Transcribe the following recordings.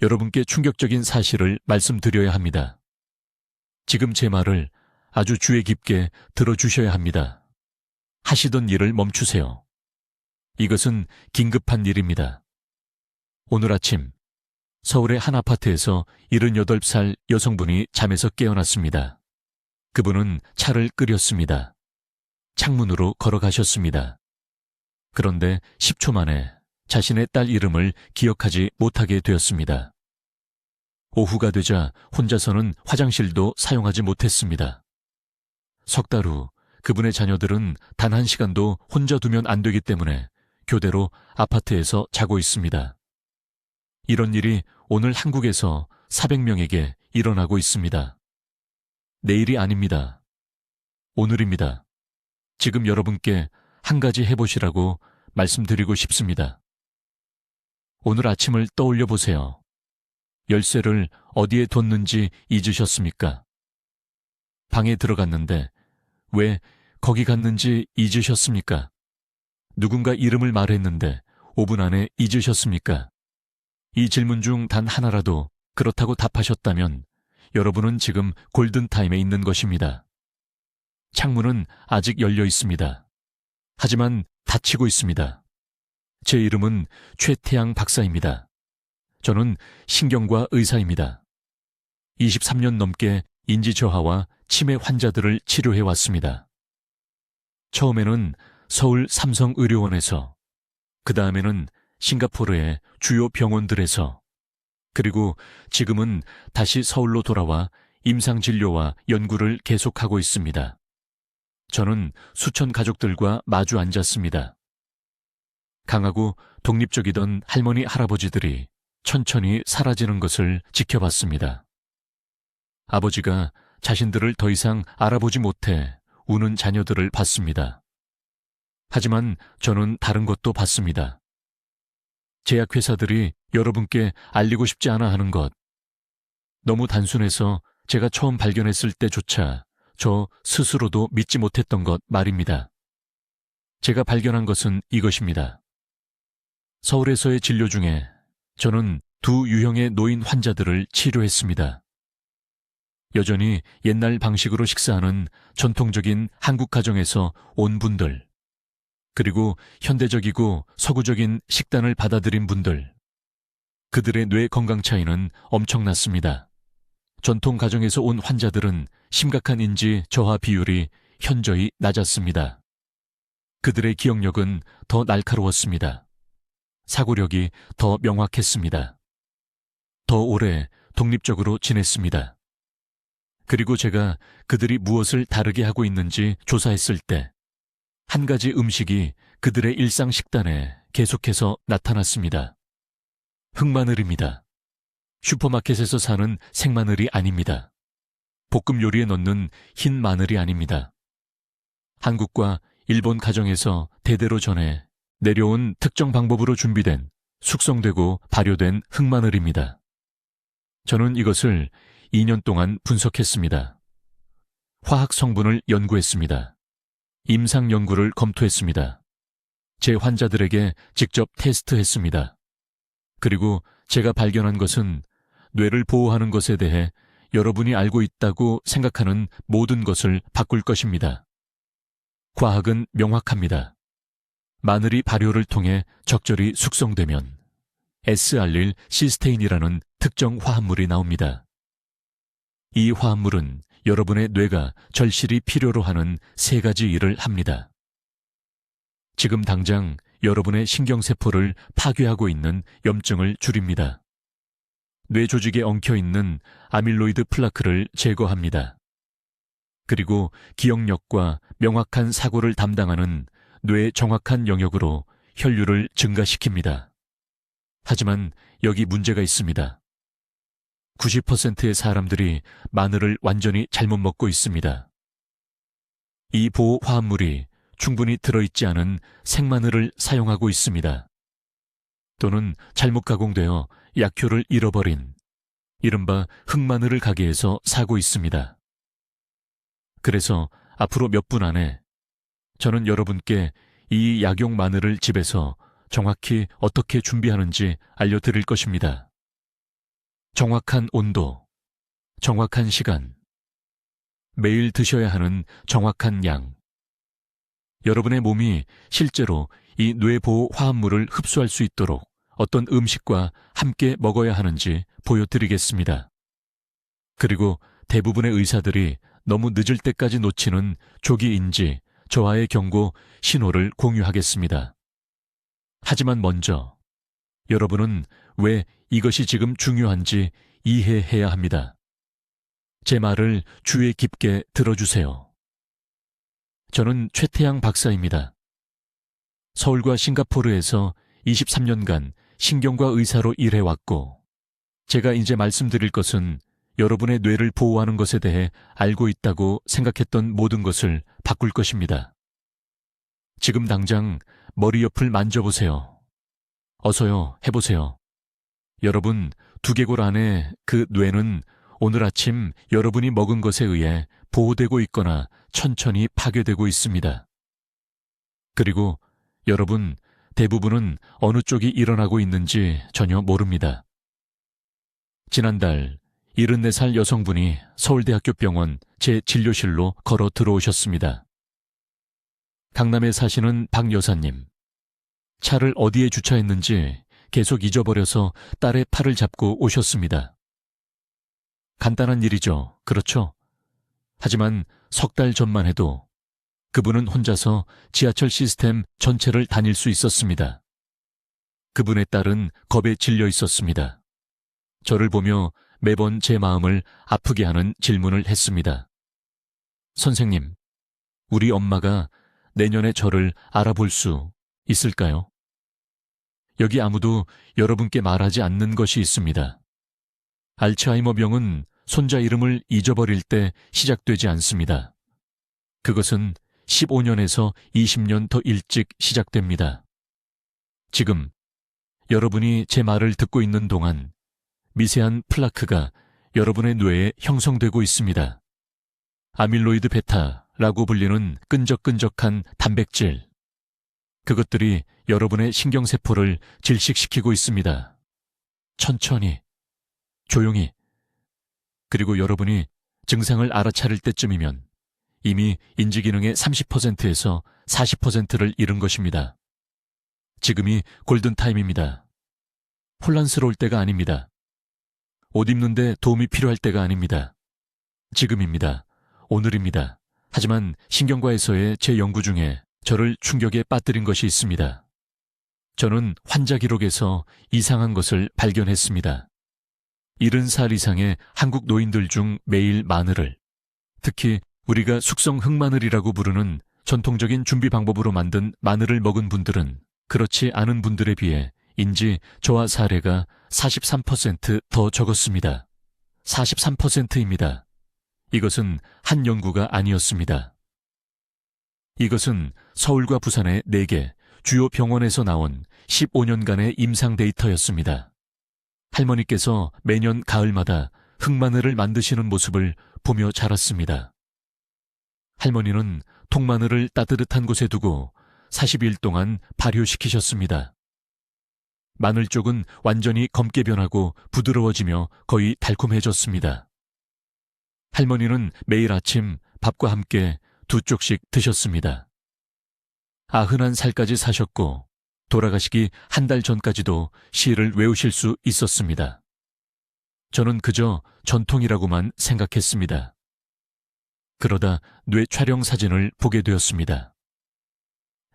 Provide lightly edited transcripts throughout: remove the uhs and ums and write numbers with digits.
여러분께 충격적인 사실을 말씀드려야 합니다. 지금 제 말을 아주 주의 깊게 들어주셔야 합니다. 하시던 일을 멈추세요. 이것은 긴급한 일입니다. 오늘 아침 서울의 한 아파트에서 78살 여성분이 잠에서 깨어났습니다. 그분은 차를 끓였습니다. 창문으로 걸어가셨습니다. 그런데 10초 만에 자신의 딸 이름을 기억하지 못하게 되었습니다. 오후가 되자 혼자서는 화장실도 사용하지 못했습니다. 석 달 후 그분의 자녀들은 단 한 시간도 혼자 두면 안 되기 때문에 교대로 아파트에서 자고 있습니다. 이런 일이 오늘 한국에서 400명에게 일어나고 있습니다. 내일이 아닙니다. 오늘입니다. 지금 여러분께 한 가지 해보시라고 말씀드리고 싶습니다. 오늘 아침을 떠올려 보세요. 열쇠를 어디에 뒀는지 잊으셨습니까? 방에 들어갔는데 왜 거기 갔는지 잊으셨습니까? 누군가 이름을 말했는데 5분 안에 잊으셨습니까? 이 질문 중 단 하나라도 그렇다고 답하셨다면 여러분은 지금 골든타임에 있는 것입니다. 창문은 아직 열려 있습니다. 하지만 닫히고 있습니다. 제 이름은 최태양 박사입니다. 저는 신경과 의사입니다. 23년 넘게 인지저하와 치매 환자들을 치료해 왔습니다. 처음에는 서울 삼성의료원에서, 그 다음에는 싱가포르의 주요 병원들에서, 그리고 지금은 다시 서울로 돌아와 임상진료와 연구를 계속하고 있습니다. 저는 수천 가족들과 마주 앉았습니다. 강하고 독립적이던 할머니, 할아버지들이 천천히 사라지는 것을 지켜봤습니다. 아버지가 자신들을 더 이상 알아보지 못해 우는 자녀들을 봤습니다. 하지만 저는 다른 것도 봤습니다. 제약회사들이 여러분께 알리고 싶지 않아 하는 것. 너무 단순해서 제가 처음 발견했을 때조차 저 스스로도 믿지 못했던 것 말입니다. 제가 발견한 것은 이것입니다. 서울에서의 진료 중에 저는 두 유형의 노인 환자들을 치료했습니다. 여전히 옛날 방식으로 식사하는 전통적인 한국 가정에서 온 분들, 그리고 현대적이고 서구적인 식단을 받아들인 분들, 그들의 뇌 건강 차이는 엄청났습니다. 전통 가정에서 온 환자들은 심각한 인지 저하 비율이 현저히 낮았습니다. 그들의 기억력은 더 날카로웠습니다. 사고력이 더 명확했습니다. 더 오래 독립적으로 지냈습니다. 그리고 제가 그들이 무엇을 다르게 하고 있는지 조사했을 때 한 가지 음식이 그들의 일상 식단에 계속해서 나타났습니다. 흑마늘입니다. 슈퍼마켓에서 사는 생마늘이 아닙니다. 볶음 요리에 넣는 흰 마늘이 아닙니다. 한국과 일본 가정에서 대대로 전해 내려온 특정 방법으로 준비된 숙성되고 발효된 흑마늘입니다. 저는 이것을 2년 동안 분석했습니다. 화학 성분을 연구했습니다. 임상 연구를 검토했습니다. 제 환자들에게 직접 테스트했습니다. 그리고 제가 발견한 것은 뇌를 보호하는 것에 대해 여러분이 알고 있다고 생각하는 모든 것을 바꿀 것입니다. 과학은 명확합니다. 마늘이 발효를 통해 적절히 숙성되면 S알릴 시스테인이라는 특정 화합물이 나옵니다. 이 화합물은 여러분의 뇌가 절실히 필요로 하는 세 가지 일을 합니다. 지금 당장 여러분의 신경세포를 파괴하고 있는 염증을 줄입니다. 뇌 조직에 엉켜있는 아밀로이드 플라크를 제거합니다. 그리고 기억력과 명확한 사고를 담당하는 뇌의 정확한 영역으로 혈류를 증가시킵니다. 하지만 여기 문제가 있습니다. 90%의 사람들이 마늘을 완전히 잘못 먹고 있습니다. 이 보호 화합물이 충분히 들어있지 않은 생마늘을 사용하고 있습니다. 또는 잘못 가공되어 약효를 잃어버린 이른바 흑마늘을 가게에서 사고 있습니다. 그래서 앞으로 몇 분 안에 저는 여러분께 이 약용 마늘을 집에서 정확히 어떻게 준비하는지 알려드릴 것입니다. 정확한 온도, 정확한 시간, 매일 드셔야 하는 정확한 양. 여러분의 몸이 실제로 이 뇌보호 화합물을 흡수할 수 있도록 어떤 음식과 함께 먹어야 하는지 보여드리겠습니다. 그리고 대부분의 의사들이 너무 늦을 때까지 놓치는 조기 인지, 저하의 경고 신호를 공유하겠습니다. 하지만 먼저 여러분은 왜 이것이 지금 중요한지 이해해야 합니다. 제 말을 주의 깊게 들어주세요. 저는 최태양 박사입니다. 서울과 싱가포르에서 23년간 신경과 의사로 일해왔고, 제가 이제 말씀드릴 것은 여러분의 뇌를 보호하는 것에 대해 알고 있다고 생각했던 모든 것을 바꿀 것입니다. 지금 당장 머리 옆을 만져보세요. 어서요, 해보세요. 여러분 두개골 안에 그 뇌는 오늘 아침 여러분이 먹은 것에 의해 보호되고 있거나 천천히 파괴되고 있습니다. 그리고 여러분 대부분은 어느 쪽이 일어나고 있는지 전혀 모릅니다. 지난달 74살 여성분이 서울대학교 병원 제 진료실로 걸어 들어오셨습니다. 강남에 사시는 박 여사님. 차를 어디에 주차했는지 계속 잊어버려서 딸의 팔을 잡고 오셨습니다. 간단한 일이죠. 그렇죠? 하지만 석 달 전만 해도 그분은 혼자서 지하철 시스템 전체를 다닐 수 있었습니다. 그분의 딸은 겁에 질려 있었습니다. 저를 보며 매번 제 마음을 아프게 하는 질문을 했습니다. 선생님, 우리 엄마가 내년에 저를 알아볼 수 있을까요? 여기 아무도 여러분께 말하지 않는 것이 있습니다. 알츠하이머 병은 손자 이름을 잊어버릴 때 시작되지 않습니다. 그것은 15년에서 20년 더 일찍 시작됩니다. 지금 여러분이 제 말을 듣고 있는 동안 미세한 플라크가 여러분의 뇌에 형성되고 있습니다. 아밀로이드 베타라고 불리는 끈적끈적한 단백질. 그것들이 여러분의 신경세포를 질식시키고 있습니다. 천천히, 조용히. 그리고 여러분이 증상을 알아차릴 때쯤이면 이미 인지기능의 30%에서 40%를 잃은 것입니다. 지금이 골든타임입니다. 혼란스러울 때가 아닙니다. 옷 입는데 도움이 필요할 때가 아닙니다. 지금입니다. 오늘입니다. 하지만 신경과에서의 제 연구 중에 저를 충격에 빠뜨린 것이 있습니다. 저는 환자 기록에서 이상한 것을 발견했습니다. 70살 이상의 한국 노인들 중 매일 마늘을, 특히 우리가 숙성 흑마늘이라고 부르는 전통적인 준비 방법으로 만든 마늘을 먹은 분들은 그렇지 않은 분들에 비해 인지 저하 사례가 43% 더 적었습니다. 43%입니다. 이것은 한 연구가 아니었습니다. 이것은 서울과 부산의 4개 주요 병원에서 나온 15년간의 임상 데이터였습니다. 할머니께서 매년 가을마다 흑마늘을 만드시는 모습을 보며 자랐습니다. 할머니는 통마늘을 따뜻한 곳에 두고 40일 동안 발효시키셨습니다. 마늘 쪽은 완전히 검게 변하고 부드러워지며 거의 달콤해졌습니다. 할머니는 매일 아침 밥과 함께 2쪽씩 드셨습니다. 91살까지 사셨고 돌아가시기 한 달 전까지도 시를 외우실 수 있었습니다. 저는 그저 전통이라고만 생각했습니다. 그러다 뇌 촬영 사진을 보게 되었습니다.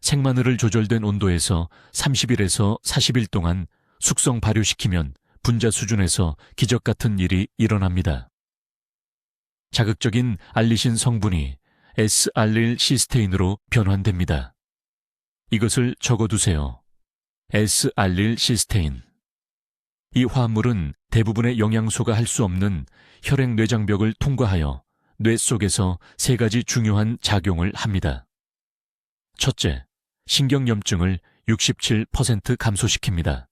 생마늘을 조절된 온도에서 30일에서 40일 동안 숙성 발효시키면 분자 수준에서 기적 같은 일이 일어납니다. 자극적인 알리신 성분이 S알릴시스테인으로 변환됩니다. 이것을 적어두세요. S알릴시스테인. 이 화합물은 대부분의 영양소가 할 수 없는 혈액내장벽을 통과하여 뇌 속에서 3가지 중요한 작용을 합니다. 첫째, 신경염증을 67% 감소시킵니다.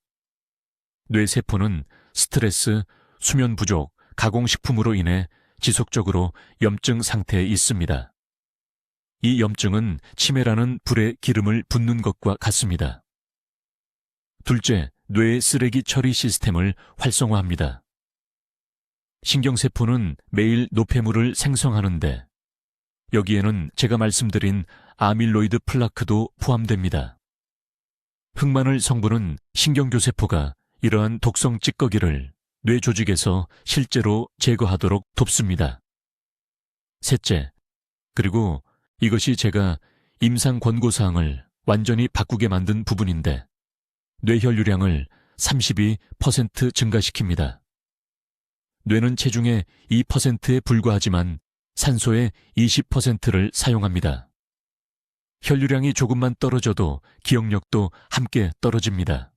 뇌세포는 스트레스, 수면 부족, 가공식품으로 인해 지속적으로 염증 상태에 있습니다. 이 염증은 치매라는 불에 기름을 붓는 것과 같습니다. 둘째, 뇌의 쓰레기 처리 시스템을 활성화합니다. 신경세포는 매일 노폐물을 생성하는데 여기에는 제가 말씀드린 아밀로이드 플라크도 포함됩니다. 흑마늘 성분은 신경교세포가 이러한 독성 찌꺼기를 뇌 조직에서 실제로 제거하도록 돕습니다. 셋째, 그리고 이것이 제가 임상 권고사항을 완전히 바꾸게 만든 부분인데 뇌혈류량을 32% 증가시킵니다. 뇌는 체중의 2%에 불과하지만 산소의 20%를 사용합니다. 혈류량이 조금만 떨어져도 기억력도 함께 떨어집니다.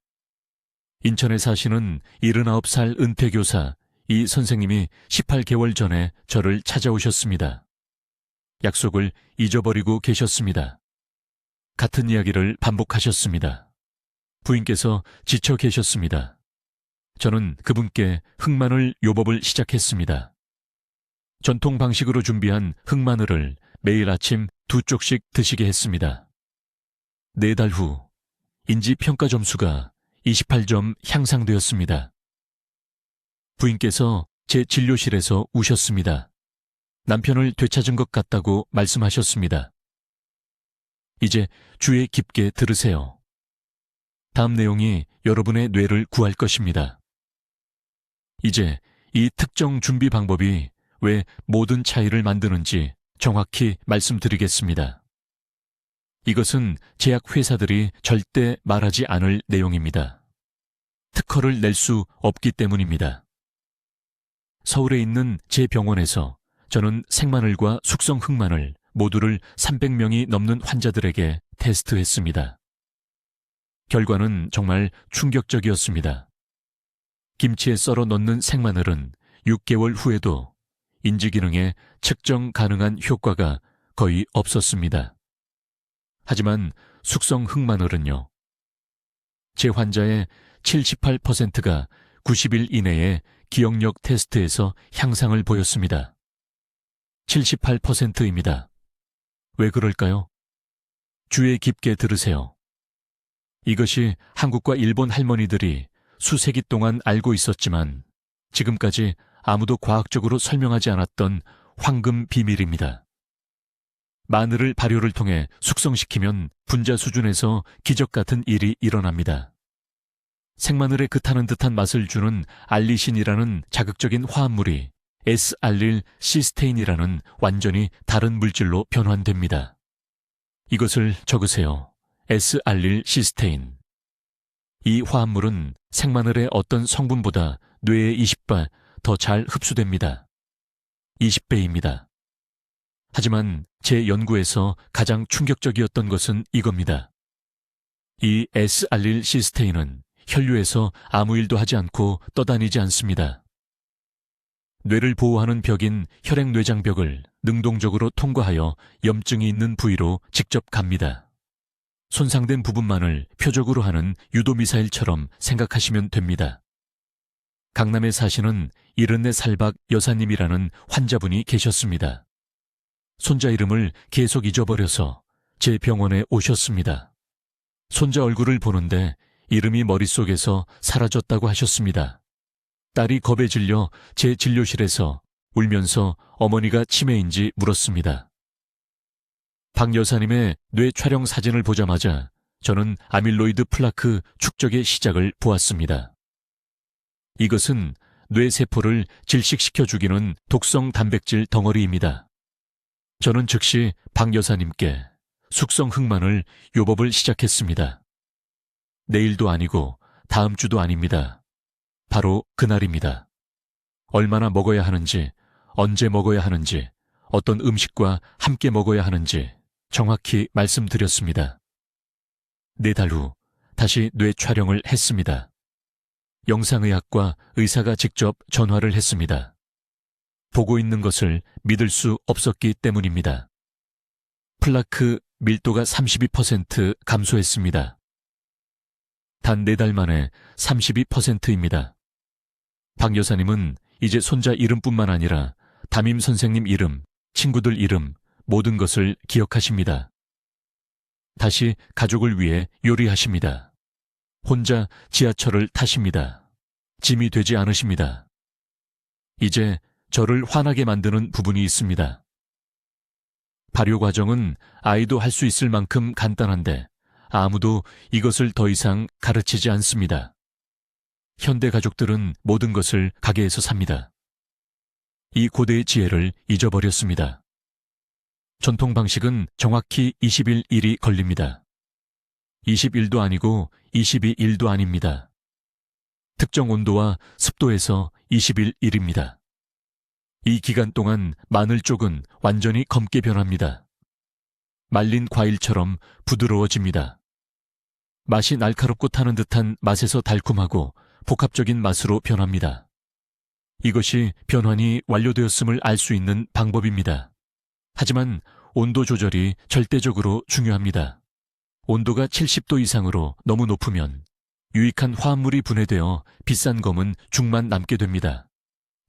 인천에 사시는 79살 은퇴교사 이 선생님이 18개월 전에 저를 찾아오셨습니다. 약속을 잊어버리고 계셨습니다. 같은 이야기를 반복하셨습니다. 부인께서 지쳐 계셨습니다. 저는 그분께 흑마늘 요법을 시작했습니다. 전통 방식으로 준비한 흑마늘을 매일 아침 2쪽씩 드시게 했습니다. 4달 후 인지평가 점수가 28점 향상되었습니다. 부인께서 제 진료실에서 우셨습니다. 남편을 되찾은 것 같다고 말씀하셨습니다. 이제 주의 깊게 들으세요. 다음 내용이 여러분의 뇌를 구할 것입니다. 이제 이 특정 준비 방법이 왜 모든 차이를 만드는지 정확히 말씀드리겠습니다. 이것은 제약회사들이 절대 말하지 않을 내용입니다. 특허를 낼 수 없기 때문입니다. 서울에 있는 제 병원에서 저는 생마늘과 숙성 흑마늘 모두를 300명이 넘는 환자들에게 테스트했습니다. 결과는 정말 충격적이었습니다. 김치에 썰어 넣는 생마늘은 6개월 후에도 인지기능에 측정 가능한 효과가 거의 없었습니다. 하지만 숙성 흑마늘은요. 제 환자의 78%가 90일 이내에 기억력 테스트에서 향상을 보였습니다. 78%입니다. 왜 그럴까요? 주의 깊게 들으세요. 이것이 한국과 일본 할머니들이 수세기 동안 알고 있었지만 지금까지 아무도 과학적으로 설명하지 않았던 황금 비밀입니다. 마늘을 발효를 통해 숙성시키면 분자 수준에서 기적 같은 일이 일어납니다. 생마늘에 긋하는 듯한 맛을 주는 알리신이라는 자극적인 화합물이 S알릴시스테인이라는 완전히 다른 물질로 변환됩니다. 이것을 적으세요. S알릴시스테인. 이 화합물은 생마늘의 어떤 성분보다 뇌에 20배 더 잘 흡수됩니다. 20배입니다. 하지만 제 연구에서 가장 충격적이었던 것은 이겁니다. 이 S알릴시스테인은 혈류에서 아무 일도 하지 않고 떠다니지 않습니다. 뇌를 보호하는 벽인 혈액뇌장벽을 능동적으로 통과하여 염증이 있는 부위로 직접 갑니다. 손상된 부분만을 표적으로 하는 유도미사일처럼 생각하시면 됩니다. 강남에 사시는 74살박 여사님이라는 환자분이 계셨습니다. 손자 이름을 계속 잊어버려서 제 병원에 오셨습니다. 손자 얼굴을 보는데 이름이 머릿속에서 사라졌다고 하셨습니다. 딸이 겁에 질려 제 진료실에서 울면서 어머니가 치매인지 물었습니다. 박 여사님의 뇌 촬영 사진을 보자마자 저는 아밀로이드 플라크 축적의 시작을 보았습니다. 이것은 뇌세포를 질식시켜 죽이는 독성 단백질 덩어리입니다. 저는 즉시 박 여사님께 숙성 흑마늘 요법을 시작했습니다. 내일도 아니고 다음 주도 아닙니다. 바로 그날입니다. 얼마나 먹어야 하는지, 언제 먹어야 하는지, 어떤 음식과 함께 먹어야 하는지 정확히 말씀드렸습니다. 4달 후 다시 뇌 촬영을 했습니다. 영상의학과 의사가 직접 전화를 했습니다. 보고 있는 것을 믿을 수 없었기 때문입니다. 플라크 밀도가 32% 감소했습니다. 단 4달 만에 32%입니다. 박 여사님은 이제 손자 이름뿐만 아니라 담임 선생님 이름, 친구들 이름, 모든 것을 기억하십니다. 다시 가족을 위해 요리하십니다. 혼자 지하철을 타십니다. 짐이 되지 않으십니다. 이제 저를 화나게 만드는 부분이 있습니다. 발효 과정은 아이도 할 수 있을 만큼 간단한데 아무도 이것을 더 이상 가르치지 않습니다. 현대 가족들은 모든 것을 가게에서 삽니다. 이 고대의 지혜를 잊어버렸습니다. 전통 방식은 정확히 21일이 걸립니다. 21도 아니고 22일도 아닙니다. 특정 온도와 습도에서 21일입니다. 이 기간 동안 마늘 쪽은 완전히 검게 변합니다. 말린 과일처럼 부드러워집니다. 맛이 날카롭고 타는 듯한 맛에서 달콤하고 복합적인 맛으로 변합니다. 이것이 변환이 완료되었음을 알 수 있는 방법입니다. 하지만 온도 조절이 절대적으로 중요합니다. 온도가 70도 이상으로 너무 높으면 유익한 화합물이 분해되어 비싼 검은 죽만 남게 됩니다.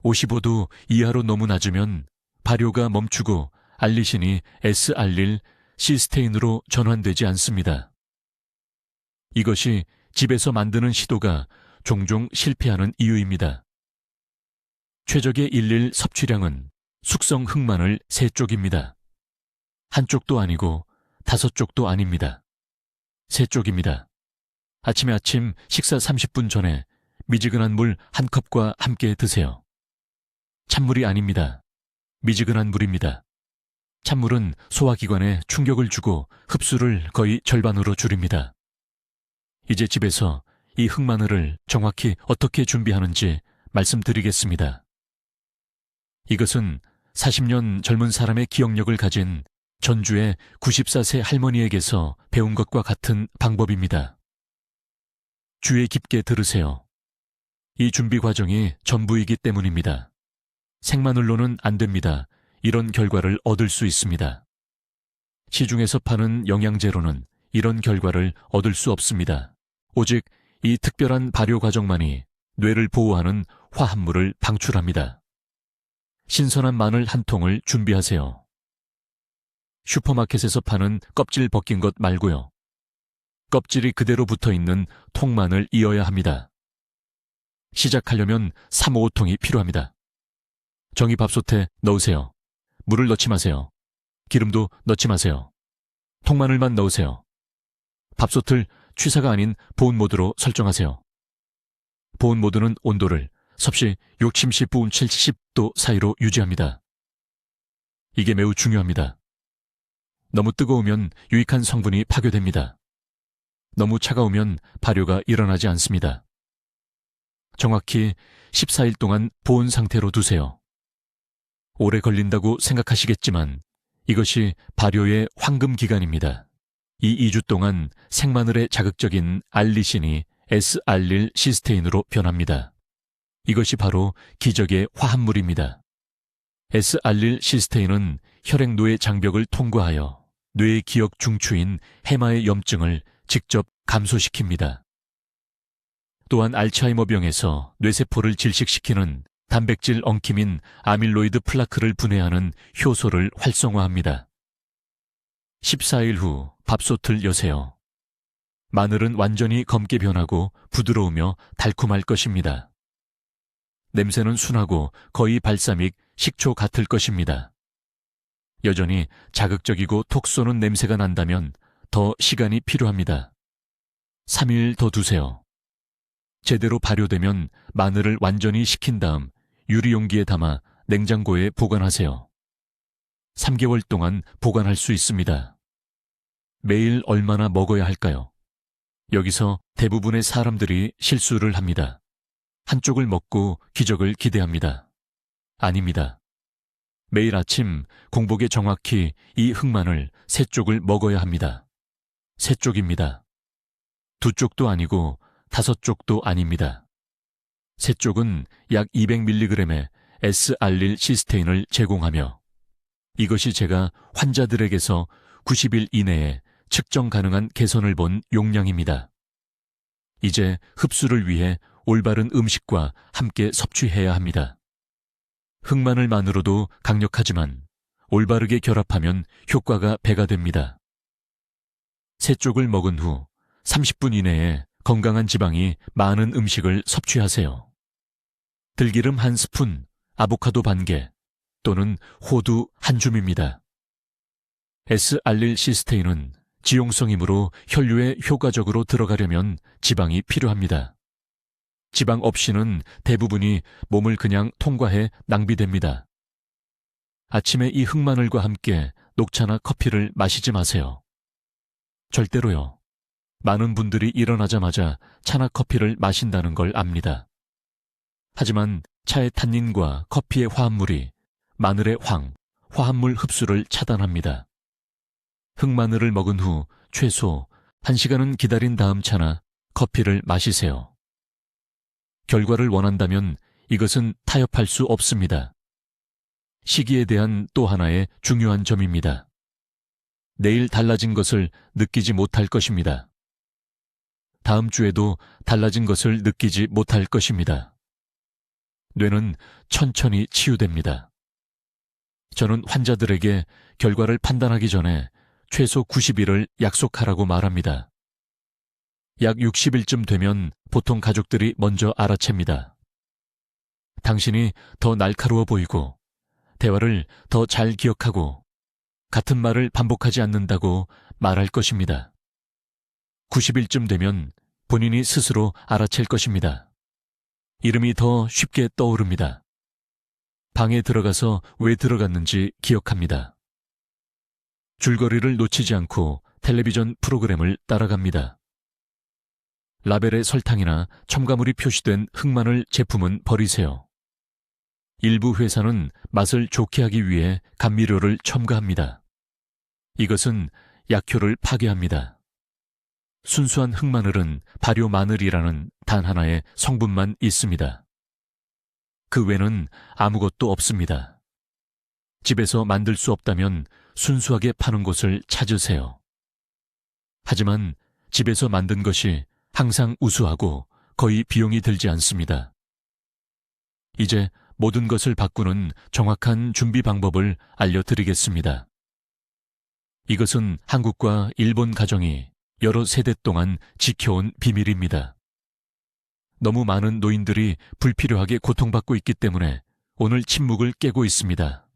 55도 이하로 너무 낮으면 발효가 멈추고 알리신이 S알릴 시스테인으로 전환되지 않습니다. 이것이 집에서 만드는 시도가 종종 실패하는 이유입니다. 최적의 일일 섭취량은 숙성 흑마늘 3쪽입니다. 한쪽도 아니고 5쪽도 아닙니다. 3쪽입니다. 아침 식사 30분 전에 미지근한 물 1컵과 함께 드세요. 찬물이 아닙니다. 미지근한 물입니다. 찬물은 소화기관에 충격을 주고 흡수를 거의 절반으로 줄입니다. 이제 집에서 이 흑마늘을 정확히 어떻게 준비하는지 말씀드리겠습니다. 이것은 40년 젊은 사람의 기억력을 가진 전주의 94세 할머니에게서 배운 것과 같은 방법입니다. 주의 깊게 들으세요. 이 준비 과정이 전부이기 때문입니다. 생마늘로는 안 됩니다. 이런 결과를 얻을 수 있습니다. 시중에서 파는 영양제로는 이런 결과를 얻을 수 없습니다. 오직 이 특별한 발효 과정만이 뇌를 보호하는 화합물을 방출합니다. 신선한 마늘 한 통을 준비하세요. 슈퍼마켓에서 파는 껍질 벗긴 것 말고요. 껍질이 그대로 붙어있는 통마늘 이어야 합니다. 시작하려면 3, 5통이 필요합니다. 정이밥솥에 넣으세요. 물을 넣지 마세요. 기름도 넣지 마세요. 통마늘만 넣으세요. 밥솥을 취사가 아닌 보온 모드로 설정하세요. 보온 모드는 온도를 섭씨 60, 10분 70도 사이로 유지합니다. 이게 매우 중요합니다. 너무 뜨거우면 유익한 성분이 파괴됩니다. 너무 차가우면 발효가 일어나지 않습니다. 정확히 14일 동안 보온 상태로 두세요. 오래 걸린다고 생각하시겠지만 이것이 발효의 황금 기간입니다. 이 2주 동안 생마늘의 자극적인 알리신이 S알릴 시스테인으로 변합니다. 이것이 바로 기적의 화합물입니다. S알릴 시스테인은 혈액노의 장벽을 통과하여 뇌의 기억 중추인 해마의 염증을 직접 감소시킵니다. 또한 알츠하이머병에서 뇌세포를 질식시키는 단백질 엉킴인 아밀로이드 플라크를 분해하는 효소를 활성화합니다. 14일 후 밥솥을 여세요. 마늘은 완전히 검게 변하고 부드러우며 달콤할 것입니다. 냄새는 순하고 거의 발사믹, 식초 같을 것입니다. 여전히 자극적이고 톡 쏘는 냄새가 난다면 더 시간이 필요합니다. 3일 더 두세요. 제대로 발효되면 마늘을 완전히 식힌 다음 유리용기에 담아 냉장고에 보관하세요. 3개월 동안 보관할 수 있습니다. 매일 얼마나 먹어야 할까요? 여기서 대부분의 사람들이 실수를 합니다. 한쪽을 먹고 기적을 기대합니다. 아닙니다. 매일 아침 공복에 정확히 이 흑마늘 3쪽을 먹어야 합니다. 3쪽입니다. 2쪽도 아니고 5쪽도 아닙니다. 3쪽은 약 200mg의 S알릴 시스테인을 제공하며 이것이 제가 환자들에게서 90일 이내에 측정 가능한 개선을 본 용량입니다. 이제 흡수를 위해 올바른 음식과 함께 섭취해야 합니다. 흑마늘만으로도 강력하지만 올바르게 결합하면 효과가 배가 됩니다. 3쪽을 먹은 후 30분 이내에 건강한 지방이 많은 음식을 섭취하세요. 들기름 1스푼, 아보카도 반 개 또는 호두 한 줌입니다. S알릴시스테인은 지용성이므로 혈류에 효과적으로 들어가려면 지방이 필요합니다. 지방 없이는 대부분이 몸을 그냥 통과해 낭비됩니다. 아침에 이 흑마늘과 함께 녹차나 커피를 마시지 마세요. 절대로요. 많은 분들이 일어나자마자 차나 커피를 마신다는 걸 압니다. 하지만 차의 탄닌과 커피의 화합물이 마늘의 화합물 흡수를 차단합니다. 흑마늘을 먹은 후 최소 1시간은 기다린 다음 차나 커피를 마시세요. 결과를 원한다면 이것은 타협할 수 없습니다. 시기에 대한 또 하나의 중요한 점입니다. 내일 달라진 것을 느끼지 못할 것입니다. 다음 주에도 달라진 것을 느끼지 못할 것입니다. 뇌는 천천히 치유됩니다. 저는 환자들에게 결과를 판단하기 전에 최소 90일을 약속하라고 말합니다. 약 60일쯤 되면 보통 가족들이 먼저 알아챕니다. 당신이 더 날카로워 보이고 대화를 더 잘 기억하고 같은 말을 반복하지 않는다고 말할 것입니다. 90일쯤 되면 본인이 스스로 알아챌 것입니다. 이름이 더 쉽게 떠오릅니다. 방에 들어가서 왜 들어갔는지 기억합니다. 줄거리를 놓치지 않고 텔레비전 프로그램을 따라갑니다. 라벨에 설탕이나 첨가물이 표시된 흑마늘 제품은 버리세요. 일부 회사는 맛을 좋게 하기 위해 감미료를 첨가합니다. 이것은 약효를 파괴합니다. 순수한 흑마늘은 발효 마늘이라는 단 하나의 성분만 있습니다. 그 외는 아무것도 없습니다. 집에서 만들 수 없다면 순수하게 파는 곳을 찾으세요. 하지만 집에서 만든 것이 항상 우수하고 거의 비용이 들지 않습니다. 이제 모든 것을 바꾸는 정확한 준비 방법을 알려드리겠습니다. 이것은 한국과 일본 가정이 여러 세대 동안 지켜온 비밀입니다. 너무 많은 노인들이 불필요하게 고통받고 있기 때문에 오늘 침묵을 깨고 있습니다.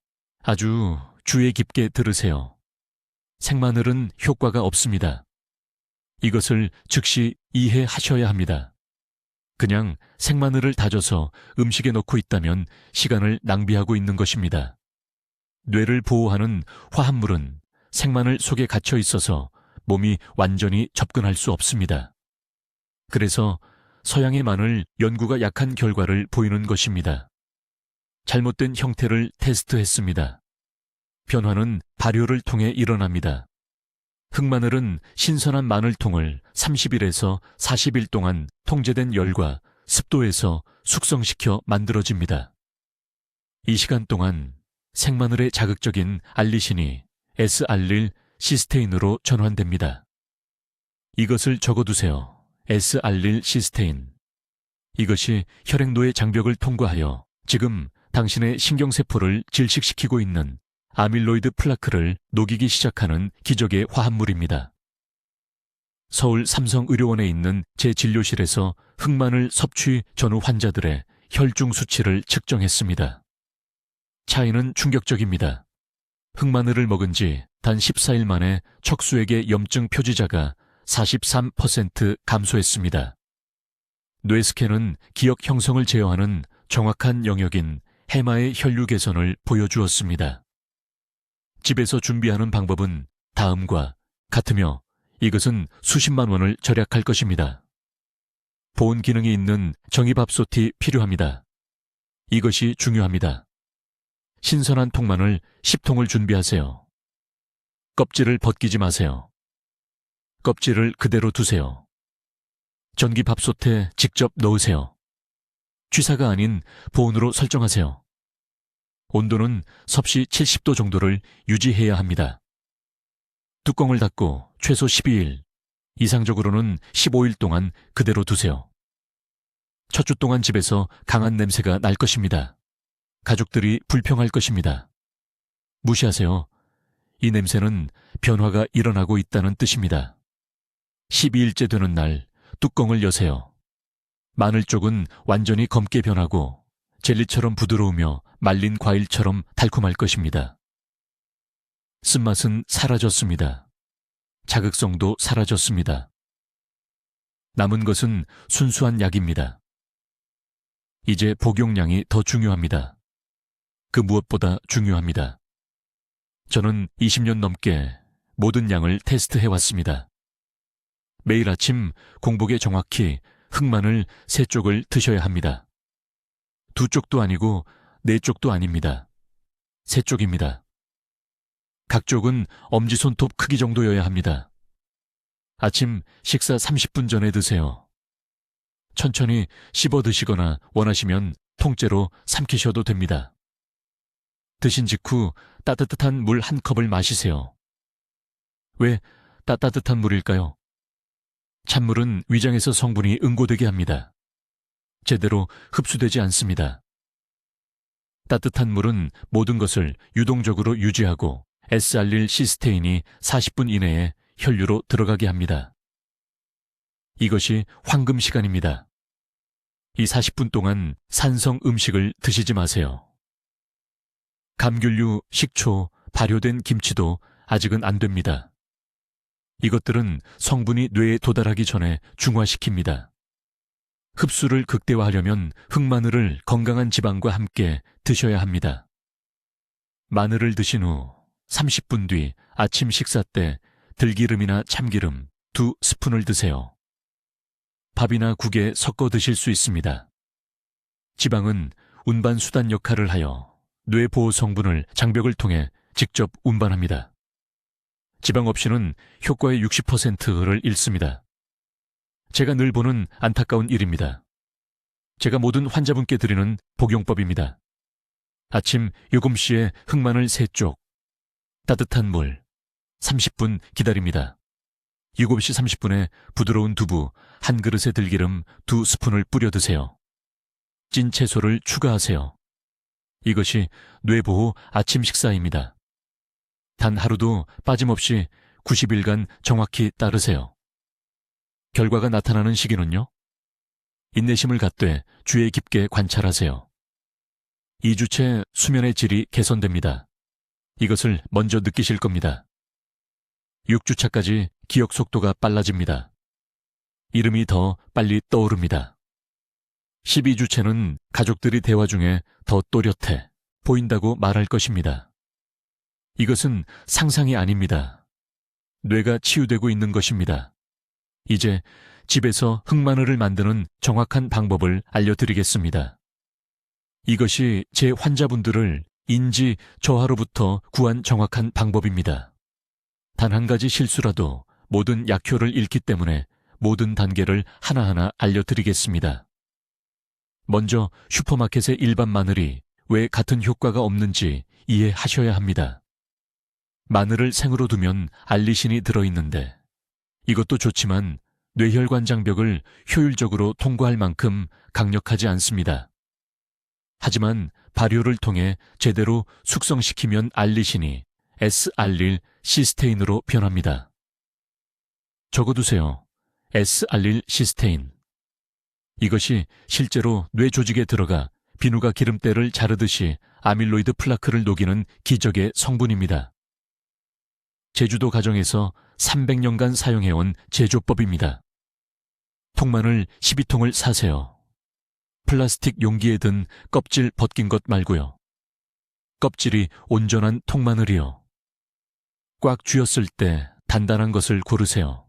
아주 주의 깊게 들으세요. 생마늘은 효과가 없습니다. 이것을 즉시 이해하셔야 합니다. 그냥 생마늘을 다져서 음식에 넣고 있다면 시간을 낭비하고 있는 것입니다. 뇌를 보호하는 화합물은 생마늘 속에 갇혀 있어서 몸이 완전히 접근할 수 없습니다. 그래서 서양의 마늘 연구가 약한 결과를 보이는 것입니다. 잘못된 형태를 테스트했습니다. 변화는 발효를 통해 일어납니다. 흑마늘은 신선한 마늘통을 30일에서 40일 동안 통제된 열과 습도에서 숙성시켜 만들어집니다. 이 시간 동안 생마늘의 자극적인 알리신이 S알릴시스테인으로 전환됩니다. 이것을 적어두세요. S알릴시스테인. 이것이 혈액노의 장벽을 통과하여 지금 당신의 신경세포를 질식시키고 있는 아밀로이드 플라크를 녹이기 시작하는 기적의 화합물입니다. 서울 삼성의료원에 있는 제 진료실에서 흑마늘 섭취 전후 환자들의 혈중 수치를 측정했습니다. 차이는 충격적입니다. 흑마늘을 먹은 지 단 14일 만에 척수액의 염증 표지자가 43% 감소했습니다. 뇌스캔은 기억 형성을 제어하는 정확한 영역인 해마의 혈류 개선을 보여주었습니다. 집에서 준비하는 방법은 다음과 같으며 이것은 수십만 원을 절약할 것입니다. 보온 기능이 있는 정이밥솥이 필요합니다. 이것이 중요합니다. 신선한 통마늘 10통을 준비하세요. 껍질을 벗기지 마세요. 껍질을 그대로 두세요. 전기밥솥에 직접 넣으세요. 취사가 아닌 보온으로 설정하세요. 온도는 섭씨 70도 정도를 유지해야 합니다. 뚜껑을 닫고 최소 12일, 이상적으로는 15일 동안 그대로 두세요. 첫 주 동안 집에서 강한 냄새가 날 것입니다. 가족들이 불평할 것입니다. 무시하세요. 이 냄새는 변화가 일어나고 있다는 뜻입니다. 12일째 되는 날 뚜껑을 여세요. 마늘 쪽은 완전히 검게 변하고 젤리처럼 부드러우며 말린 과일처럼 달콤할 것입니다. 쓴맛은 사라졌습니다. 자극성도 사라졌습니다. 남은 것은 순수한 약입니다. 이제 복용량이 더 중요합니다. 그 무엇보다 중요합니다. 저는 20년 넘게 모든 양을 테스트해왔습니다. 매일 아침 공복에 정확히 흑마늘 3쪽을 드셔야 합니다. 2쪽도 아니고 4쪽도 아닙니다. 3쪽입니다. 각 쪽은 엄지손톱 크기 정도여야 합니다. 아침 식사 30분 전에 드세요. 천천히 씹어 드시거나 원하시면 통째로 삼키셔도 됩니다. 드신 직후 따뜻한 물 1컵을 마시세요. 왜 따뜻한 물일까요? 찬물은 위장에서 성분이 응고되게 합니다. 제대로 흡수되지 않습니다. 따뜻한 물은 모든 것을 유동적으로 유지하고 S알릴시스테인이 40분 이내에 혈류로 들어가게 합니다. 이것이 황금 시간입니다. 이 40분 동안 산성 음식을 드시지 마세요. 감귤류, 식초, 발효된 김치도 아직은 안 됩니다. 이것들은 성분이 뇌에 도달하기 전에 중화시킵니다. 흡수를 극대화하려면 흑마늘을 건강한 지방과 함께 드셔야 합니다. 마늘을 드신 후 30분 뒤 아침 식사 때 들기름이나 참기름 2스푼을 드세요. 밥이나 국에 섞어 드실 수 있습니다. 지방은 운반수단 역할을 하여 뇌 보호 성분을 장벽을 통해 직접 운반합니다. 지방 없이는 효과의 60%를 잃습니다. 제가 늘 보는 안타까운 일입니다. 제가 모든 환자분께 드리는 복용법입니다. 아침 7시에 흑마늘 3쪽, 따뜻한 물, 30분 기다립니다. 7시 30분에 부드러운 두부 1그릇에 들기름 2스푼을 뿌려 드세요. 찐 채소를 추가하세요. 이것이 뇌보호 아침 식사입니다. 단 하루도 빠짐없이 90일간 정확히 따르세요. 결과가 나타나는 시기는요? 인내심을 갖되 주의 깊게 관찰하세요. 2주째 수면의 질이 개선됩니다. 이것을 먼저 느끼실 겁니다. 6주차까지 기억 속도가 빨라집니다. 이름이 더 빨리 떠오릅니다. 12주째는 가족들이 대화 중에 더 또렷해 보인다고 말할 것입니다. 이것은 상상이 아닙니다. 뇌가 치유되고 있는 것입니다. 이제 집에서 흑마늘을 만드는 정확한 방법을 알려드리겠습니다. 이것이 제 환자분들을 인지 저하로부터 구한 정확한 방법입니다. 단 한 가지 실수라도 모든 약효를 잃기 때문에 모든 단계를 하나하나 알려드리겠습니다. 먼저 슈퍼마켓의 일반 마늘이 왜 같은 효과가 없는지 이해하셔야 합니다. 마늘을 생으로 두면 알리신이 들어있는데 이것도 좋지만 뇌혈관 장벽을 효율적으로 통과할 만큼 강력하지 않습니다. 하지만 발효를 통해 제대로 숙성시키면 알리신이 S알릴시스테인으로 변합니다. 적어두세요. S알릴시스테인. 이것이 실제로 뇌 조직에 들어가 비누가 기름때를 자르듯이 아밀로이드 플라크를 녹이는 기적의 성분입니다. 제주도 가정에서 300년간 사용해온 제조법입니다. 통마늘 12통을 사세요. 플라스틱 용기에 든 껍질 벗긴 것 말고요. 껍질이 온전한 통마늘이요. 꽉 쥐었을 때 단단한 것을 고르세요.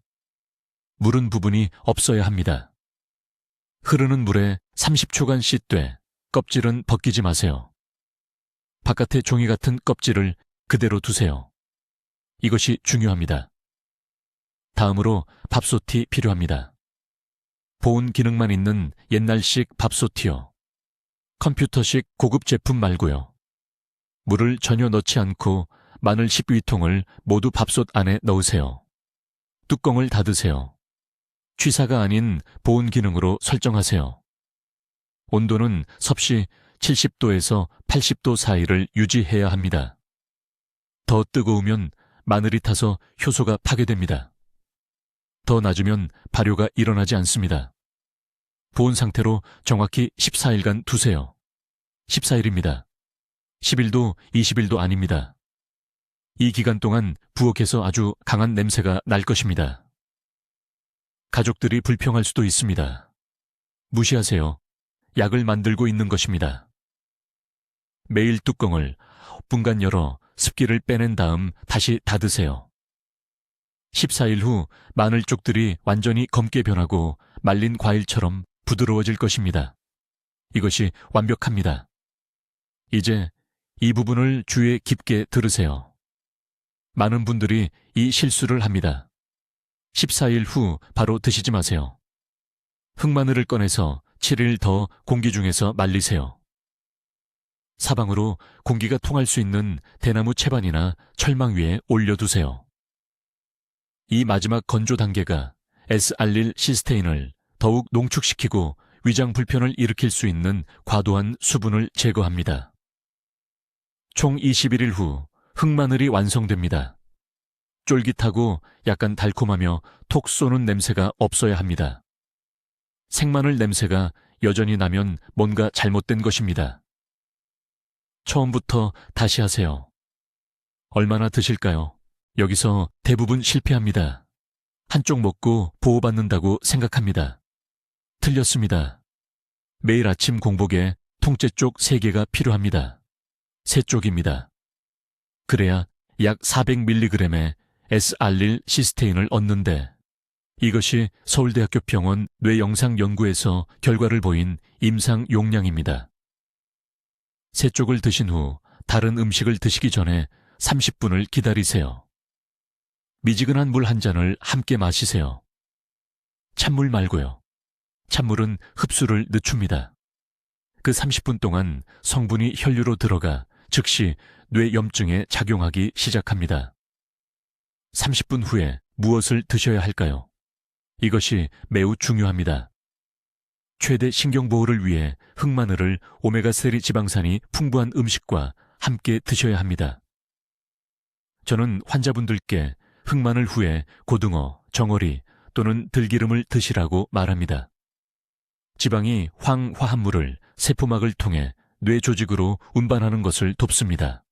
무른 부분이 없어야 합니다. 흐르는 물에 30초간 씻되 껍질은 벗기지 마세요. 바깥의 종이 같은 껍질을 그대로 두세요. 이것이 중요합니다. 다음으로 밥솥이 필요합니다. 보온 기능만 있는 옛날식 밥솥이요. 컴퓨터식 고급 제품 말고요. 물을 전혀 넣지 않고 마늘 12통을 모두 밥솥 안에 넣으세요. 뚜껑을 닫으세요. 취사가 아닌 보온 기능으로 설정하세요. 온도는 섭씨 70도에서 80도 사이를 유지해야 합니다. 더 뜨거우면 마늘이 타서 효소가 파괴됩니다. 더 낮으면 발효가 일어나지 않습니다. 보온 상태로 정확히 14일간 두세요. 14일입니다. 10일도 20일도 아닙니다. 이 기간 동안 부엌에서 아주 강한 냄새가 날 것입니다. 가족들이 불평할 수도 있습니다. 무시하세요. 약을 만들고 있는 것입니다. 매일 뚜껑을 분간 열어 습기를 빼낸 다음 다시 닫으세요. 14일 후 마늘 쪽들이 완전히 검게 변하고 말린 과일처럼 부드러워질 것입니다. 이것이 완벽합니다. 이제 이 부분을 주의에 깊게 들으세요. 많은 분들이 이 실수를 합니다. 14일 후 바로 드시지 마세요. 흑마늘을 꺼내서 7일 더 공기 중에서 말리세요. 사방으로 공기가 통할 수 있는 대나무 채반이나 철망 위에 올려두세요. 이 마지막 건조 단계가 S알릴 시스테인을 더욱 농축시키고 위장 불편을 일으킬 수 있는 과도한 수분을 제거합니다. 총 21일 후 흑마늘이 완성됩니다. 쫄깃하고 약간 달콤하며 톡 쏘는 냄새가 없어야 합니다. 생마늘 냄새가 여전히 나면 뭔가 잘못된 것입니다. 처음부터 다시 하세요. 얼마나 드실까요? 여기서 대부분 실패합니다. 한쪽 먹고 보호받는다고 생각합니다. 틀렸습니다. 매일 아침 공복에 통째 쪽 3개가 필요합니다. 3쪽입니다. 그래야 약 400mg의 S알릴 시스테인을 얻는데 이것이 서울대학교 병원 뇌영상연구에서 결과를 보인 임상 용량입니다. 3쪽을 드신 후 다른 음식을 드시기 전에 30분을 기다리세요. 미지근한 물 한 잔을 함께 마시세요. 찬물 말고요. 찬물은 흡수를 늦춥니다. 그 30분 동안 성분이 혈류로 들어가 즉시 뇌염증에 작용하기 시작합니다. 30분 후에 무엇을 드셔야 할까요? 이것이 매우 중요합니다. 최대 신경보호를 위해 흑마늘을 오메가3 지방산이 풍부한 음식과 함께 드셔야 합니다. 저는 환자분들께 흑마늘 후에 고등어, 정어리 또는 들기름을 드시라고 말합니다. 지방이 황화합물을 세포막을 통해 뇌 조직으로 운반하는 것을 돕습니다.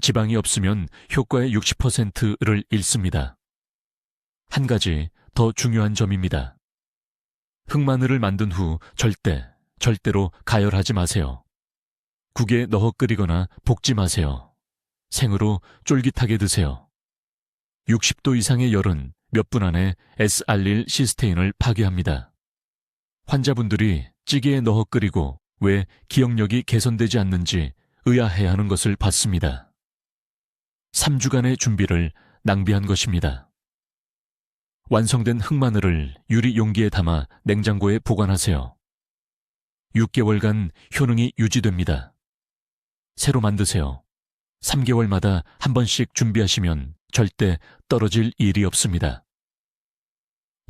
지방이 없으면 효과의 60%를 잃습니다. 한 가지 더 중요한 점입니다. 흑마늘을 만든 후 절대로 가열하지 마세요. 국에 넣어 끓이거나 볶지 마세요. 생으로 쫄깃하게 드세요. 60도 이상의 열은 몇 분 안에 S알릴 시스테인을 파괴합니다. 환자분들이 찌개에 넣어 끓이고 왜 기억력이 개선되지 않는지 의아해하는 것을 봤습니다. 3주간의 준비를 낭비한 것입니다. 완성된 흑마늘을 유리 용기에 담아 냉장고에 보관하세요. 6개월간 효능이 유지됩니다. 새로 만드세요. 3개월마다 한 번씩 준비하시면 절대 떨어질 일이 없습니다.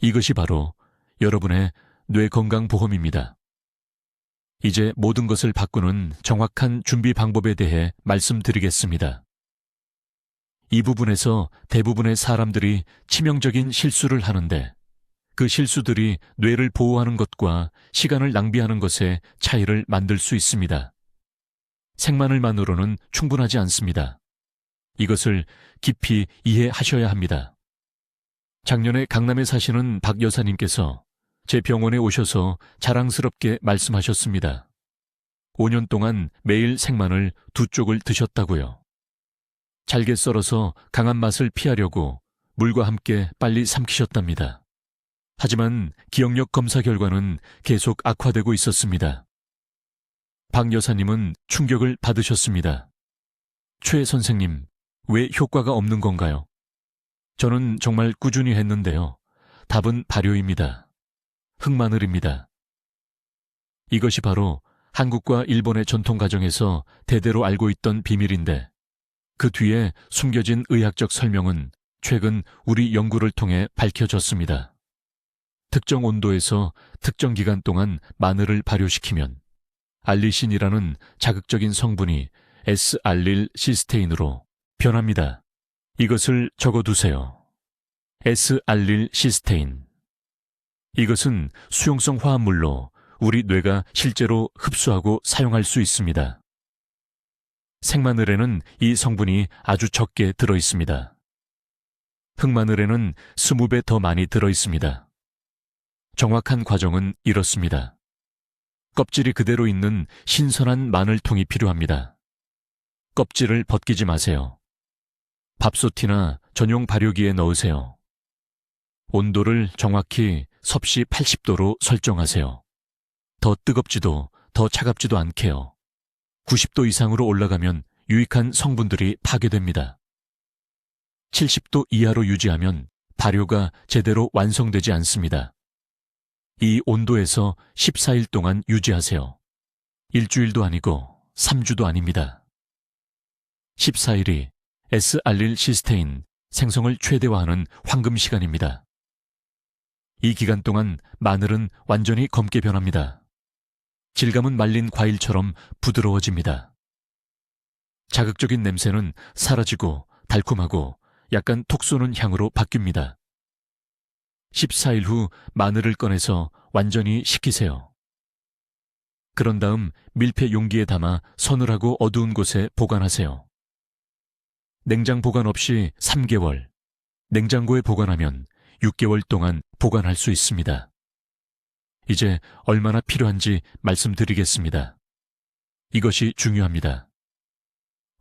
이것이 바로 여러분의 뇌건강보험입니다. 이제 모든 것을 바꾸는 정확한 준비 방법에 대해 말씀드리겠습니다. 이 부분에서 대부분의 사람들이 치명적인 실수를 하는데 그 실수들이 뇌를 보호하는 것과 시간을 낭비하는 것의 차이를 만들 수 있습니다. 생마늘만으로는 충분하지 않습니다. 이것을 깊이 이해하셔야 합니다. 작년에 강남에 사시는 박 여사님께서 제 병원에 오셔서 자랑스럽게 말씀하셨습니다. 5년 동안 매일 생마늘 2쪽을 드셨다고요. 잘게 썰어서 강한 맛을 피하려고 물과 함께 빨리 삼키셨답니다. 하지만 기억력 검사 결과는 계속 악화되고 있었습니다. 박 여사님은 충격을 받으셨습니다. 최 선생님, 왜 효과가 없는 건가요? 저는 정말 꾸준히 했는데요. 답은 발효입니다. 흑마늘입니다. 이것이 바로 한국과 일본의 전통 가정에서 대대로 알고 있던 비밀인데 그 뒤에 숨겨진 의학적 설명은 최근 우리 연구를 통해 밝혀졌습니다. 특정 온도에서 특정 기간 동안 마늘을 발효시키면 알리신이라는 자극적인 성분이 S알릴 시스테인으로 변합니다. 이것을 적어두세요. S알릴 시스테인. 이것은 수용성 화합물로 우리 뇌가 실제로 흡수하고 사용할 수 있습니다. 생마늘에는 이 성분이 아주 적게 들어 있습니다. 흑마늘에는 20배 더 많이 들어 있습니다. 정확한 과정은 이렇습니다. 껍질이 그대로 있는 신선한 마늘통이 필요합니다. 껍질을 벗기지 마세요. 밥솥이나 전용 발효기에 넣으세요. 온도를 정확히 섭씨 80도로 설정하세요. 더 뜨겁지도 더 차갑지도 않게요. 90도 이상으로 올라가면 유익한 성분들이 파괴됩니다. 70도 이하로 유지하면 발효가 제대로 완성되지 않습니다. 이 온도에서 14일 동안 유지하세요. 일주일도 아니고 3주도 아닙니다. 14일이 S알릴시스테인 생성을 최대화하는 황금 시간입니다. 이 기간 동안 마늘은 완전히 검게 변합니다. 질감은 말린 과일처럼 부드러워집니다. 자극적인 냄새는 사라지고 달콤하고 약간 톡 쏘는 향으로 바뀝니다. 14일 후 마늘을 꺼내서 완전히 식히세요. 그런 다음 밀폐 용기에 담아 서늘하고 어두운 곳에 보관하세요. 냉장 보관 없이 3개월, 냉장고에 보관하면 6개월 동안 보관할 수 있습니다. 이제 얼마나 필요한지 말씀드리겠습니다. 이것이 중요합니다.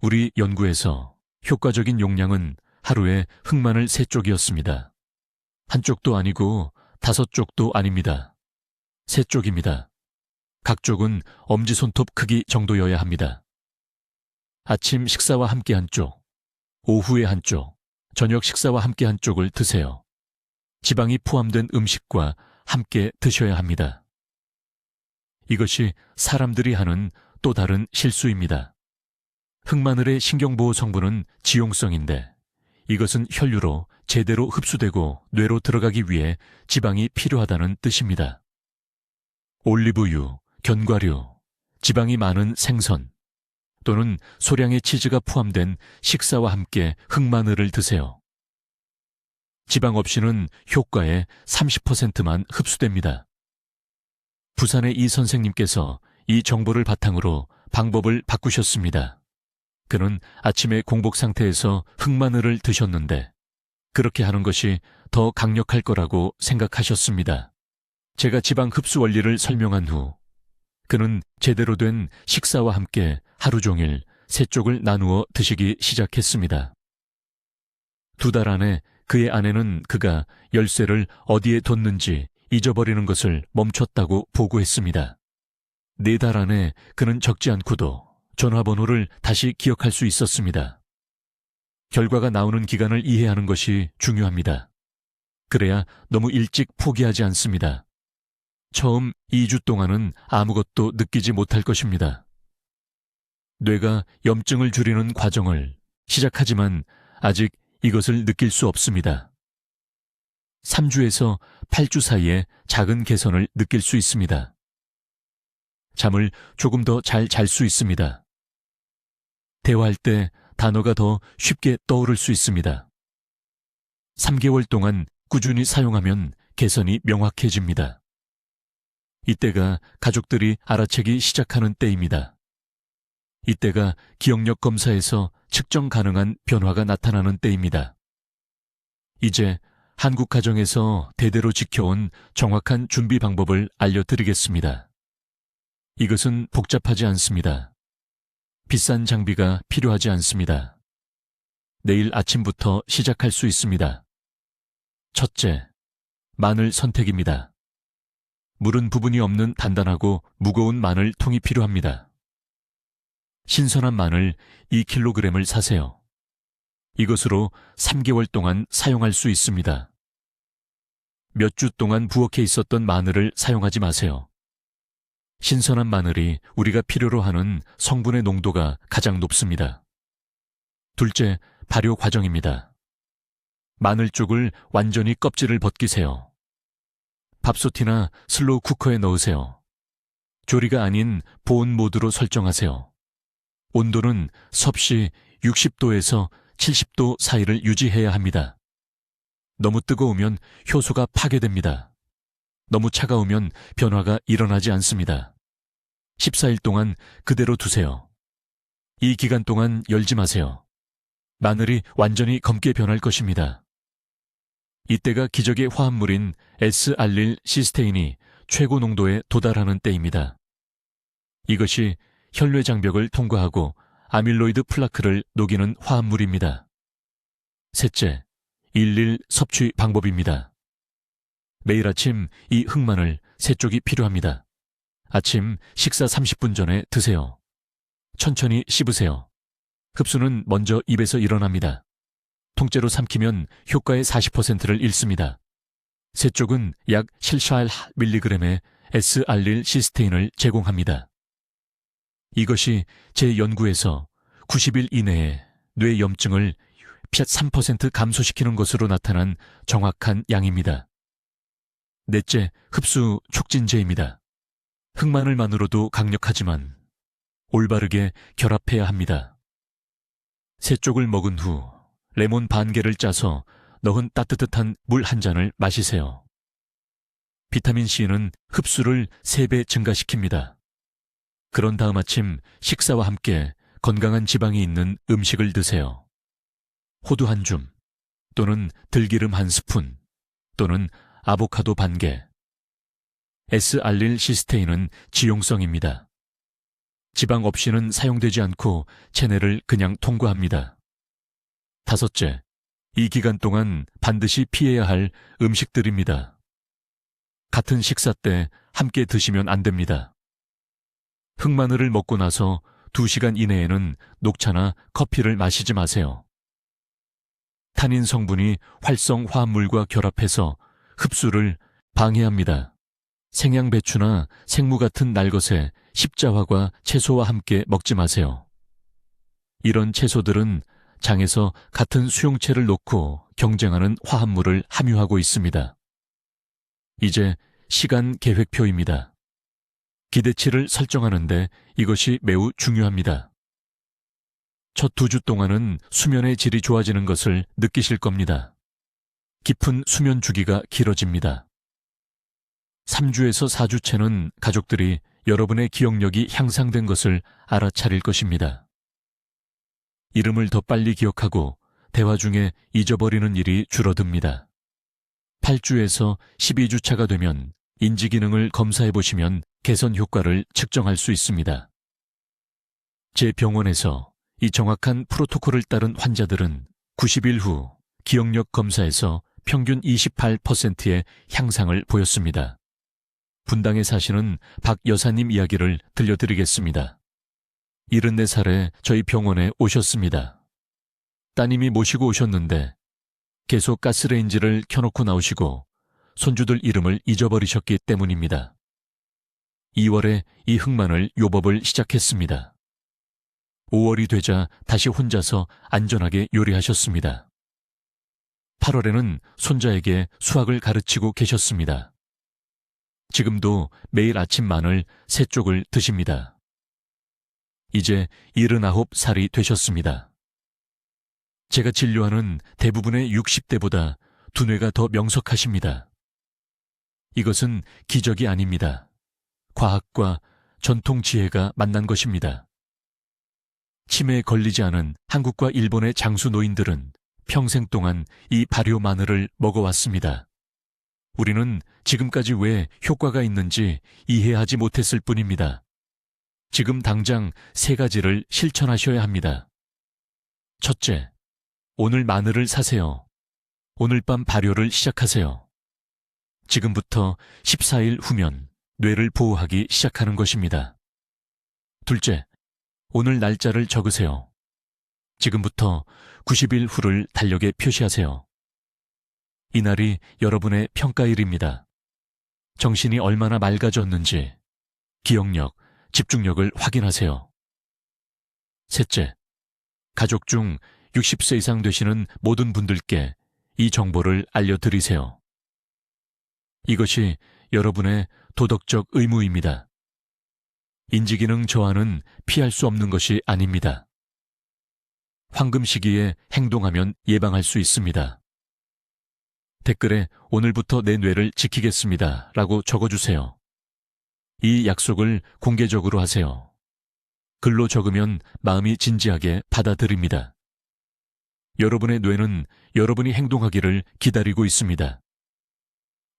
우리 연구에서 효과적인 용량은 하루에 흑마늘 3쪽이었습니다. 한쪽도 아니고 5쪽도 아닙니다. 3쪽입니다. 각 쪽은 엄지손톱 크기 정도여야 합니다. 아침 식사와 함께 한 쪽, 오후에 한 쪽, 저녁 식사와 함께 한 쪽을 드세요. 지방이 포함된 음식과 함께 드셔야 합니다. 이것이 사람들이 하는 또 다른 실수입니다. 흑마늘의 신경보호 성분은 지용성인데 이것은 혈류로 제대로 흡수되고 뇌로 들어가기 위해 지방이 필요하다는 뜻입니다. 올리브유, 견과류, 지방이 많은 생선 또는 소량의 치즈가 포함된 식사와 함께 흑마늘을 드세요. 지방 없이는 효과의 30%만 흡수됩니다. 부산의 이 선생님께서 이 정보를 바탕으로 방법을 바꾸셨습니다. 그는 아침에 공복 상태에서 흑마늘을 드셨는데 그렇게 하는 것이 더 강력할 거라고 생각하셨습니다. 제가 지방 흡수 원리를 설명한 후 그는 제대로 된 식사와 함께 하루 종일 3쪽을 나누어 드시기 시작했습니다. 2달 안에 그의 아내는 그가 열쇠를 어디에 뒀는지 잊어버리는 것을 멈췄다고 보고했습니다. 4달 안에 그는 적지 않고도 전화번호를 다시 기억할 수 있었습니다. 결과가 나오는 기간을 이해하는 것이 중요합니다. 그래야 너무 일찍 포기하지 않습니다. 처음 2주 동안은 아무것도 느끼지 못할 것입니다. 뇌가 염증을 줄이는 과정을 시작하지만 아직 이것을 느낄 수 없습니다. 3주에서 8주 사이에 작은 개선을 느낄 수 있습니다. 잠을 조금 더 잘 잘 수 있습니다. 대화할 때 단어가 더 쉽게 떠오를 수 있습니다. 3개월 동안 꾸준히 사용하면 개선이 명확해집니다. 이때가 가족들이 알아채기 시작하는 때입니다. 이때가 기억력 검사에서 측정 가능한 변화가 나타나는 때입니다. 이제 한국 가정에서 대대로 지켜온 정확한 준비 방법을 알려드리겠습니다. 이것은 복잡하지 않습니다. 비싼 장비가 필요하지 않습니다. 내일 아침부터 시작할 수 있습니다. 첫째, 마늘 선택입니다. 무른 부분이 없는 단단하고 무거운 마늘 통이 필요합니다. 신선한 마늘 2kg을 사세요. 이것으로 3개월 동안 사용할 수 있습니다. 몇 주 동안 부엌에 있었던 마늘을 사용하지 마세요. 신선한 마늘이 우리가 필요로 하는 성분의 농도가 가장 높습니다. 둘째, 발효 과정입니다. 마늘 쪽을 완전히 껍질을 벗기세요. 밥솥이나 슬로우 쿠커에 넣으세요. 조리가 아닌 보온 모드로 설정하세요. 온도는 섭씨 60도에서 70도 사이를 유지해야 합니다. 너무 뜨거우면 효소가 파괴됩니다. 너무 차가우면 변화가 일어나지 않습니다. 14일 동안 그대로 두세요. 이 기간 동안 열지 마세요. 마늘이 완전히 검게 변할 것입니다. 이때가 기적의 화합물인 S알릴시스테인이 최고 농도에 도달하는 때입니다. 이것이 혈뇌 장벽을 통과하고 아밀로이드 플라크를 녹이는 화합물입니다. 셋째, 일일 섭취 방법입니다. 매일 아침 이 흑마늘 3쪽이 필요합니다. 아침 식사 30분 전에 드세요. 천천히 씹으세요. 흡수는 먼저 입에서 일어납니다. 통째로 삼키면 효과의 40%를 잃습니다. 3쪽은 약 7mg의 S알릴시스테인을 제공합니다. 이것이 제 연구에서 90일 이내에 뇌 염증을 3% 감소시키는 것으로 나타난 정확한 양입니다. 넷째, 흡수 촉진제입니다. 흑마늘만으로도 강력하지만 올바르게 결합해야 합니다. 3쪽을 먹은 후 레몬 반 개를 짜서 넣은 따뜻한 물 한 잔을 마시세요. 비타민C는 흡수를 3배 증가시킵니다. 그런 다음 아침 식사와 함께 건강한 지방이 있는 음식을 드세요. 호두 한 줌, 또는 들기름 한 스푼, 또는 아보카도 반 개. S알릴시스테인은 지용성입니다. 지방 없이는 사용되지 않고 체내를 그냥 통과합니다. 다섯째, 이 기간 동안 반드시 피해야 할 음식들입니다. 같은 식사 때 함께 드시면 안 됩니다. 흑마늘을 먹고 나서 2시간 이내에는 녹차나 커피를 마시지 마세요. 타닌 성분이 활성 화합물과 결합해서 흡수를 방해합니다. 생양배추나 생무 같은 날것의 십자화과 채소와 함께 먹지 마세요. 이런 채소들은 장에서 같은 수용체를 놓고 경쟁하는 화합물을 함유하고 있습니다. 이제 시간 계획표입니다. 기대치를 설정하는데 이것이 매우 중요합니다. 첫 2주 동안은 수면의 질이 좋아지는 것을 느끼실 겁니다. 깊은 수면 주기가 길어집니다. 3주에서 4주째는 가족들이 여러분의 기억력이 향상된 것을 알아차릴 것입니다. 이름을 더 빨리 기억하고 대화 중에 잊어버리는 일이 줄어듭니다. 8주에서 12주차가 되면 인지 기능을 검사해 보시면 개선 효과를 측정할 수 있습니다. 제 병원에서 이 정확한 프로토콜을 따른 환자들은 90일 후 기억력 검사에서 평균 28%의 향상을 보였습니다. 분당에 사시는 박 여사님 이야기를 들려드리겠습니다. 74살에 저희 병원에 오셨습니다. 따님이 모시고 오셨는데 계속 가스레인지를 켜놓고 나오시고 손주들 이름을 잊어버리셨기 때문입니다. 2월에 이 흑마늘 요법을 시작했습니다. 5월이 되자 다시 혼자서 안전하게 요리하셨습니다. 8월에는 손자에게 수학을 가르치고 계셨습니다. 지금도 매일 아침 마늘 3쪽을 드십니다. 이제 79살이 되셨습니다. 제가 진료하는 대부분의 60대보다 두뇌가 더 명석하십니다. 이것은 기적이 아닙니다. 과학과 전통 지혜가 만난 것입니다. 치매에 걸리지 않은 한국과 일본의 장수 노인들은 평생 동안 이 발효 마늘을 먹어왔습니다. 우리는 지금까지 왜 효과가 있는지 이해하지 못했을 뿐입니다. 지금 당장 3가지를 실천하셔야 합니다. 첫째, 오늘 마늘을 사세요. 오늘 밤 발효를 시작하세요. 지금부터 14일 후면 뇌를 보호하기 시작하는 것입니다. 둘째, 오늘 날짜를 적으세요. 지금부터 90일 후를 달력에 표시하세요. 이날이 여러분의 평가일입니다. 정신이 얼마나 맑아졌는지, 기억력, 집중력을 확인하세요. 셋째, 가족 중 60세 이상 되시는 모든 분들께 이 정보를 알려드리세요. 이것이 여러분의 도덕적 의무입니다. 인지기능 저하는 피할 수 없는 것이 아닙니다. 황금 시기에 행동하면 예방할 수 있습니다. 댓글에 오늘부터 내 뇌를 지키겠습니다 라고 적어주세요. 이 약속을 공개적으로 하세요. 글로 적으면 마음이 진지하게 받아들입니다. 여러분의 뇌는 여러분이 행동하기를 기다리고 있습니다.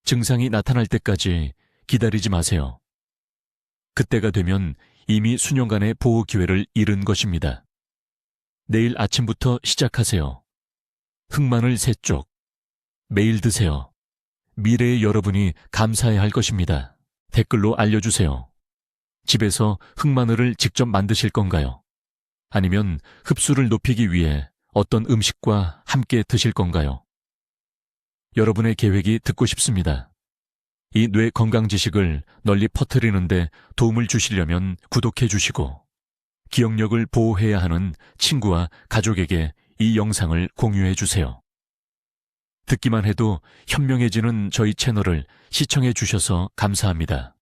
증상이 나타날 때까지 기다리지 마세요. 그때가 되면 이미 수년간의 보호 기회를 잃은 것입니다. 내일 아침부터 시작하세요. 흑마늘 3쪽. 매일 드세요. 미래의 여러분이 감사해야 할 것입니다. 댓글로 알려주세요. 집에서 흑마늘을 직접 만드실 건가요? 아니면 흡수를 높이기 위해 어떤 음식과 함께 드실 건가요? 여러분의 계획이 듣고 싶습니다. 이 뇌 건강 지식을 널리 퍼뜨리는데 도움을 주시려면 구독해 주시고, 기억력을 보호해야 하는 친구와 가족에게 이 영상을 공유해 주세요. 듣기만 해도 현명해지는 저희 채널을 시청해 주셔서 감사합니다.